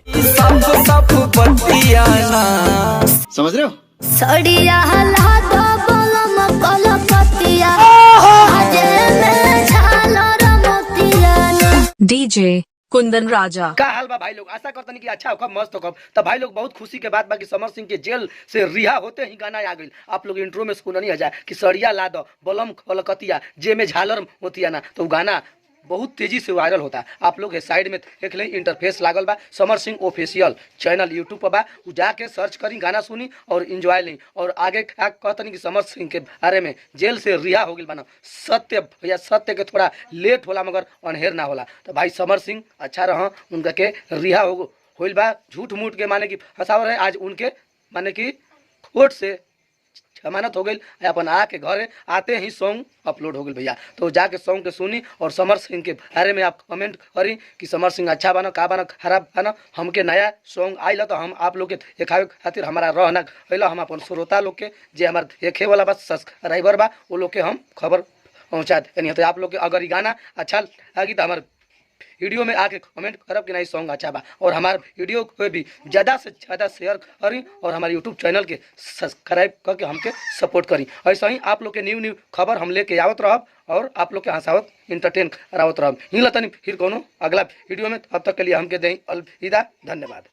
सब बतियाना समझ रहे हो। सड़िया हला दो बलम कलकतिया आजे में झालर मोतिया। डीजे कुंदन राजा का हाल बा भाई लोग, आशा करतनी कि अच्छा होगा, मस्त होगा। तो भाई लोग बहुत खुशी के बात बा कि समर सिंह के जेल से रिहा होते ही गाना आ गई। आप लोग इंट्रो में सुननी आ जाए कि सड़िया ला दो बलम कलकतिया जे में झालर मोतिया ना, तो गाना बहुत तेजी से वायरल होता है। आप लोग साइड में देख लें, इंटरफेस लागल बा, Samar Singh official channel YouTube पर बा, जाके सर्च करी, गाना सुनी और इंजॉय ली। और आगे क्या कहतनी कि समर सिंह के बारे में जेल से रिहा हो गई बना, सत्य भैया सत्य के थोड़ा लेट होला मगर अनहेर ना होला। तो भाई समर सिंह अच्छा रहा, उनका के रिहा होइल बा, झूठ मूठ के माने कि फंसावर है, आज उनके माने कि कोर्ट से जमानत हो गई, अपन आके घरे आते ही सॉन्ग अपलोड हो गई भैया। तो जाके सॉन्ग के सुनी और समर सिंह के बारे में आप कमेंट करी कि समर सिंह अच्छा बना का बना खराब बना। हमके नया सॉन्ग आइला तो हम आप लोग के देखावे खातिर हमारा रहना कैला, हम अपन श्रोता लोग के जे हमार देखे वाला बा सब्सक्राइबर बा वो लोग के हम खबर पहुँचा देनी। तो आप लोग के अगर ये गाना अच्छा लगी तो हमारे वीडियो में आके कमेंट करब कि नहीं सॉन्ग अच्छा बा, और हमारे वीडियो को भी ज़्यादा से ज़्यादा शेयर करी और हमारे यूट्यूब चैनल के सब्सक्राइब करके हमके सपोर्ट करी। ऐसा ही आप लोग के न्यू खबर हम लेके आवत रहब और आप लोग के हंसावत इंटरटेन करावत रहब। ही लतनी फिर कोनो अगला वीडियो में, तब तक के लिए हमके दें अलविदा, धन्यवाद।